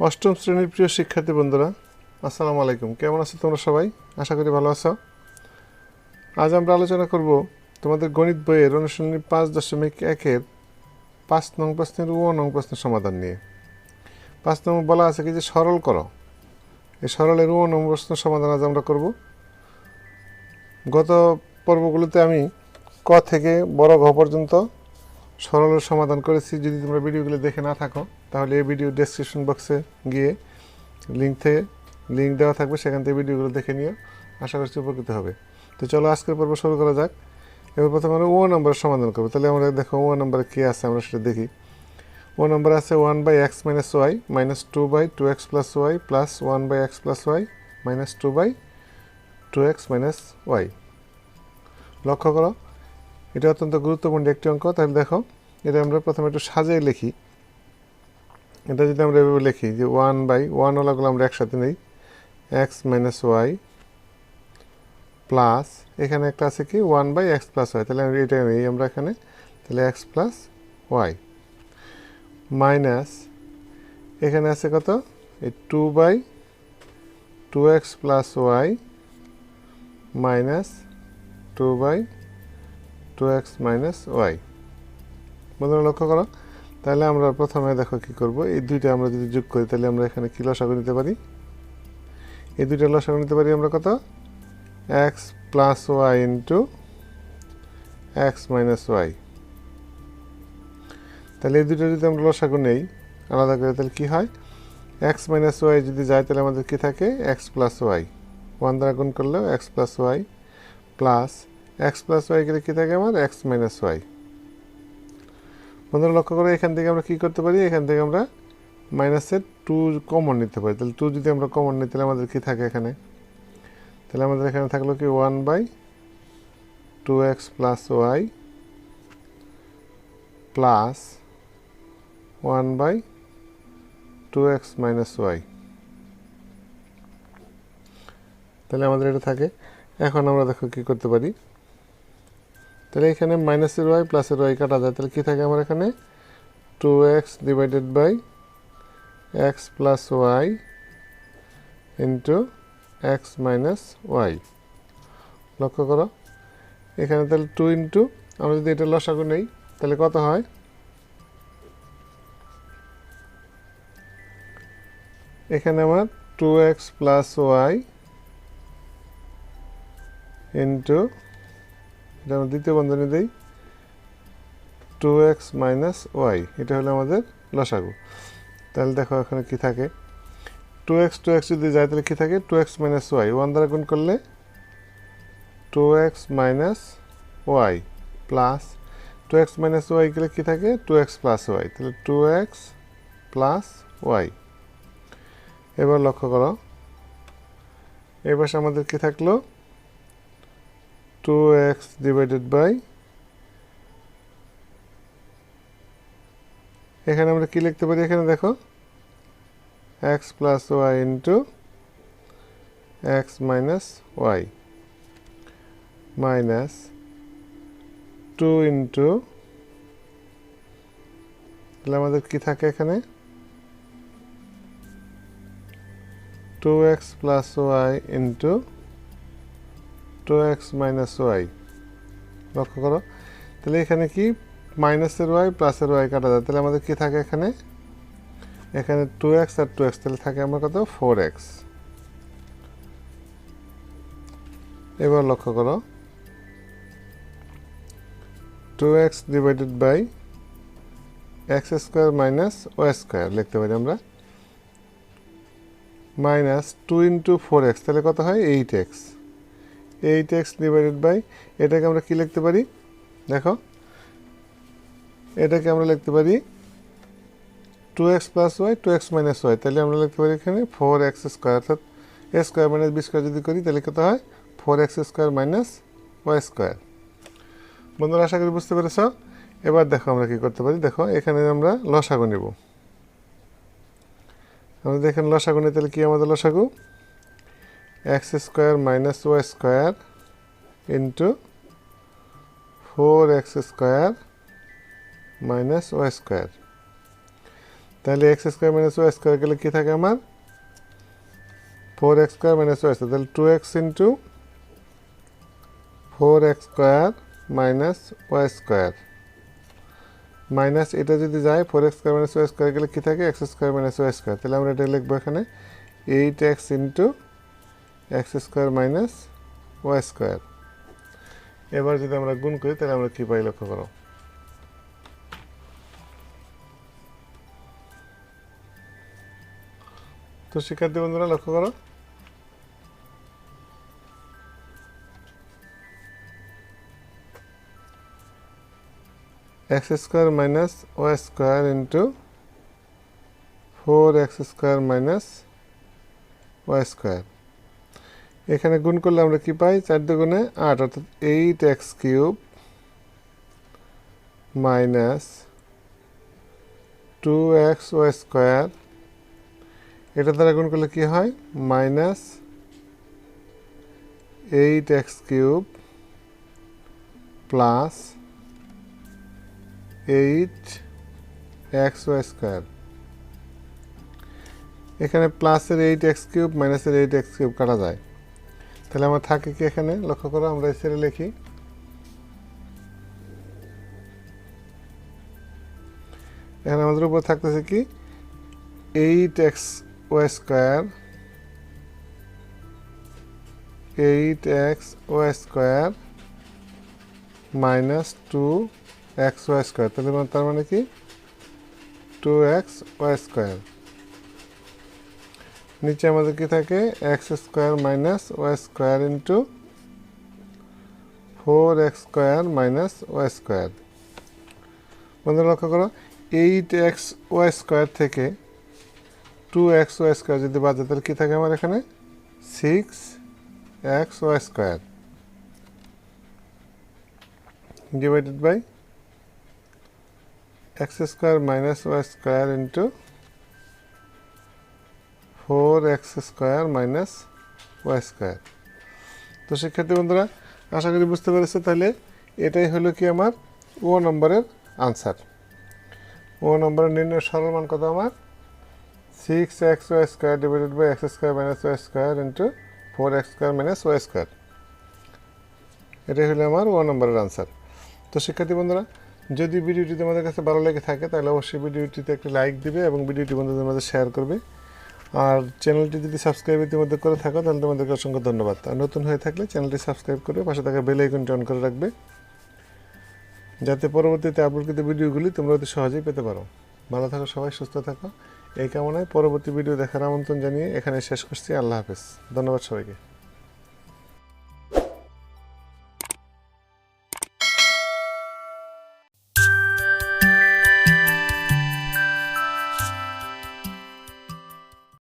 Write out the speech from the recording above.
অষ্টম শ্রেণীর প্রিয় শিক্ষার্থী বন্ধুরা, আসসালামু আলাইকুম। কেমন আছো তোমরা সবাই? আশা করি ভালো আছো। আজ আমরা আলোচনা করব তোমাদের গণিত বইয়ের অনুশীলনী 5.1-এর 5 নং প্রশ্নের ও নং প্রশ্নের সমাধান নিয়ে। 5 নং বলা আছে কি যে সরল করো। এই সরলের ও নং প্রশ্নের সমাধান আজ আমরা করব। গত পর্বগুলোতে আমি ক থেকে বড় ঘ পর্যন্ত সরলের সমাধান করেছি। যদি তোমরা ভিডিওগুলো দেখে না থাকো তাহলে এই ভিডিও ডেসক্রিপশন বক্সে গিয়ে লিঙ্ক দেওয়া থাকবে, সেখান থেকে ভিডিওগুলো দেখে নিও। আশা করছি উপকৃত হবে। তো চলো আজকের পর্ব শুরু করা যাক। এবার প্রথমে আমরা ও নম্বরের সমাধান করবো। তাহলে আমরা দেখো ও নম্বরে কী আছে আমরা সেটা দেখি। ও নম্বর আছে 1/x - y - 2/2x + y plus 1/x + y - 2/2x - y। লক্ষ্য করো, এটা অত্যন্ত গুরুত্বপূর্ণ একটি অঙ্ক। তাহলে দেখো, এটা আমরা প্রথমে একটু সাজিয়ে লিখি। এটা যদি আমরা এভাবে লিখি যে 1/1 ওলাগুলো আমরা একসাথে নেই, x - y প্লাস এখানে একটা আছে কি 1/x + y, তাহলে আমরা এটা নেই আমরা এখানে, তাহলে x + y মাইনাস এখানে আছে কত, এই 2/2x + y minus 2/2x - y। বন্ধুরা লক্ষ্য করো, তাহলে আমরা প্রথমে দেখো কি করব, এই দুইটা আমরা যদি যোগ করি তাহলে আমরা এখানে কি লসাগু নিতে পারি, এই দুইটা লসাগু নিতে পারি আমরা কত, x + y into x - y। তাহলে এই দুটো যদি আমরা লসাগু নেই আলাদা করে, তাহলে কি হয়, x - y যদি যায় তাহলে আমাদের কি থাকে, x + y, 1 দ্বারা গুণ করলেও x + y plus x + y গেলে কী থাকে আমার, x - y। বন্ধুরা লক্ষ্য করে, এখান থেকে আমরা কী করতে পারি, এখান থেকে আমরা মাইনাসের 2 কমন নিতে পারি। তাহলে 2 যদি আমরা কমন নিই তাহলে আমাদের কী থাকে এখানে, তাহলে আমাদের এখানে থাকলো কি 1/2x + y plus 1/2x - y। তাহলে আমাদের এটা থাকে। এখন আমরা দেখো কী করতে পারি, তাহলে এখানে মাইনাসের y প্লাসের y কাটা যায়, তাহলে কী থাকে আমার এখানে, 2x / x + y into x - y। লক্ষ্য করো, এখানে তাহলে 2 ইন্টু, আমরা যদি এটা লসাগু নেই তাহলে কত হয়, এখানে আমার 2x + y ইন্টু, এটা আমরা দ্বিতীয় বন্ধনী দিই, 2x - y, এটা হলো আমাদের লসাগু। তাহলে দেখো এখানে কি থাকে, 2x যদি যায় তাহলে কী থাকে, 2x - y, 1 দ্বারা গুণ করলে 2x - y plus 2x - y গেলে কী থাকে, 2x + y, তাহলে 2x + y। এবার লক্ষ্য করো, এই পাশে আমাদের কী থাকলো, 2x / এখানে আমরা কি লিখতে পারি, এখানে দেখো x + y into x - y minus 2 into, তাহলে আমাদের কি থাকে এখানে, 2x + y into 2x - y। লক্ষ্য করো, তাহলে এখানে কি মাইনাসের y প্লাসের y কাটা যায়, তাহলে আমাদের কি থাকে এখানে, এখানে 2x আর 2x, তাহলে থাকে আমার কত, 4x। এবার লক্ষ্য করো, 2x / x² - y² লিখতে পারি আমরা, মাইনাস 2 ইন্টু 4x, তাহলে কত হয়, 8x। 8x / এটাকে আমরা কি লিখতে পারি, দেখো এটাকে আমরা লিখতে পারি 2x + y 2x - y, তাহলে আমরা লিখতে পারি এখানে 4x², অর্থাৎ a² - b² যদি করি তাহলে কত হয়, 4x² - y²। বন্ধুরা আশা করি বুঝতে পেরেছ। এবার দেখো আমরা কি করতে পারি, দেখো এখানে আমরা লসাগু নেব। আমাদের এখানে লসাগু নিই, তাহলে কি আমাদের লসাগু, x² - y² into 4x² - y²। তাহলে x square minus y square গেলে কী থাকে আমার 4x square minus y square, তাহলে 2x into 4x square minus y square minus এটা যদি যায় 4x square minus y square গেলে কী থাকে x square minus y square, তাহলে আমরা এটা লিখবো এখানে 8x into x square minus y square. এবার যদি আমরা গুণ করি তাহলে আমরা কী পাই লক্ষ্য করো, তো শিক্ষার্থী বন্ধুরা লক্ষ্য করো x square minus y square into 4x square minus y square, এখানে গুণ করলে আমরা কি পাই 4 দুগুণে 8 অর্থাৎ 8x cube minus 2x y square, এটা দ্বারা গুণ করলে কি হয় minus 8x cube plus 8x y square, এখানে প্লাসের 8x কিউব মাইনাসের 8x কিউব কাটা যায়, তাহলে আমার থাকে কি এখানে লক্ষ্য করো আমরা এই সেরে লিখি এখানে আমাদের উপর থাকতেছে কি 8x y square 8x y square minus 2x y square, তাহলে তার মানে কি 2x ওয়াই স্কোয়ার, নিচে আমাদের কি থাকে x square minus y square into 4x square minus y square. বন্ধুরা লক্ষ্য করো 8x ওয়াই স্কোয়ার থেকে 2x ওয়াই স্কোয়ার যদি বাদ যায় তাহলে কী থাকে আমার এখানে 6x y square divided by x square minus y square into 4x square minus y square. তো শিক্ষার্থী বন্ধুরা আশা করি বুঝতে পেরেছে, তাহলে এটাই হলো কি আমার ও নম্বরের আনসার। ও নম্বরের নির্ণয় সরল মান কত আমার 6x y square divided by x square minus y square into 4x square minus y square, এটাই হলো আমার ও নম্বরের আনসার। তো শিক্ষার্থী বন্ধুরা যদি ভিডিওটি তোমাদের কাছে ভালো লেগে থাকে তাহলে অবশ্যই ভিডিওটিতে একটি লাইক দিবে এবং ভিডিওটি বন্ধুদের মধ্যে শেয়ার করবে, আর চ্যানেলটি যদি সাবস্ক্রাইব ইতিমধ্যে করে থাকো তাহলে তোমাদেরকে অসংখ্য ধন্যবাদ। আর নতুন হয়ে থাকলে চ্যানেলটি সাবস্ক্রাইব করে পাশে থাকা বেল আইকনটি অন করে রাখবে যাতে পরবর্তীতে আপলোডকৃত ভিডিওগুলি তোমরা অতি সহজেই পেতে পারো। ভালো থাকো সবাই, সুস্থ থাকো, এই কামনায় পরবর্তী ভিডিও দেখার আমন্ত্রণ জানিয়ে এখানে শেষ করছি। আল্লাহ হাফেজ, ধন্যবাদ সবাইকে।